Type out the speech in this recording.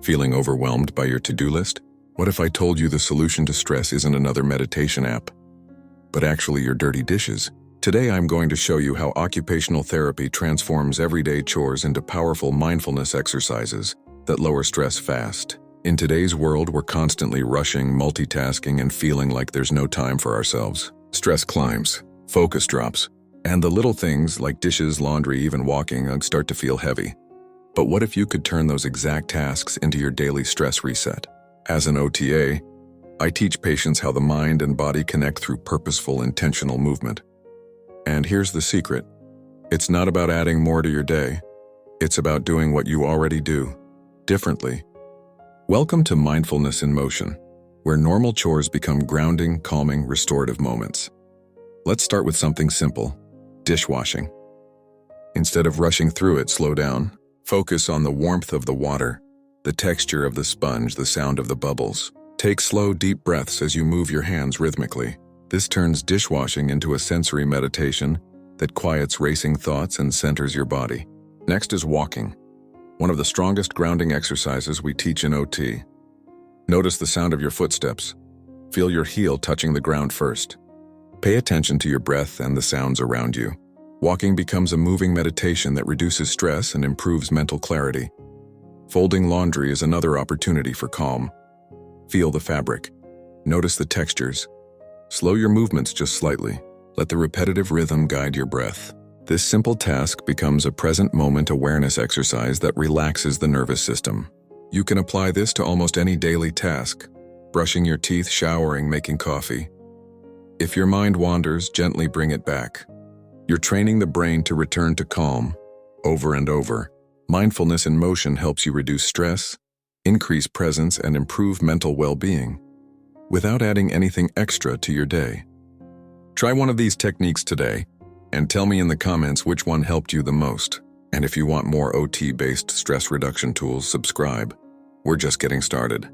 Feeling overwhelmed by your to-do list? What if I told you the solution to stress isn't another meditation app, but actually your dirty dishes? Today I'm going to show you how occupational therapy transforms everyday chores into powerful mindfulness exercises that lower stress fast. In today's world, we're constantly rushing, multitasking, and feeling like there's no time for ourselves. Stress climbs, focus drops, and the little things like dishes, laundry, even walking start to feel heavy. But what if you could turn those exact tasks into your daily stress reset? As an OTA, I teach patients how the mind and body connect through purposeful, intentional movement. And here's the secret. It's not about adding more to your day. It's about doing what you already do, differently. Welcome to Mindfulness in Motion, where normal chores become grounding, calming, restorative moments. Let's start with something simple, dishwashing. Instead of rushing through it, slow down. Focus on the warmth of the water, the texture of the sponge, the sound of the bubbles. Take slow, deep breaths as you move your hands rhythmically. This turns dishwashing into a sensory meditation that quiets racing thoughts and centers your body. Next is walking, one of the strongest grounding exercises we teach in OT. Notice the sound of your footsteps. Feel your heel touching the ground first. Pay attention to your breath and the sounds around you. Walking becomes a moving meditation that reduces stress and improves mental clarity. Folding laundry is another opportunity for calm. Feel the fabric. Notice the textures. Slow your movements just slightly. Let the repetitive rhythm guide your breath. This simple task becomes a present moment awareness exercise that relaxes the nervous system. You can apply this to almost any daily task: brushing your teeth, showering, making coffee. If your mind wanders, gently bring it back. You're training the brain to return to calm, over and over. Mindfulness in motion helps you reduce stress, increase presence, and improve mental well-being, without adding anything extra to your day. Try one of these techniques today, and tell me in the comments which one helped you the most. And if you want more OT-based stress reduction tools, subscribe. We're just getting started.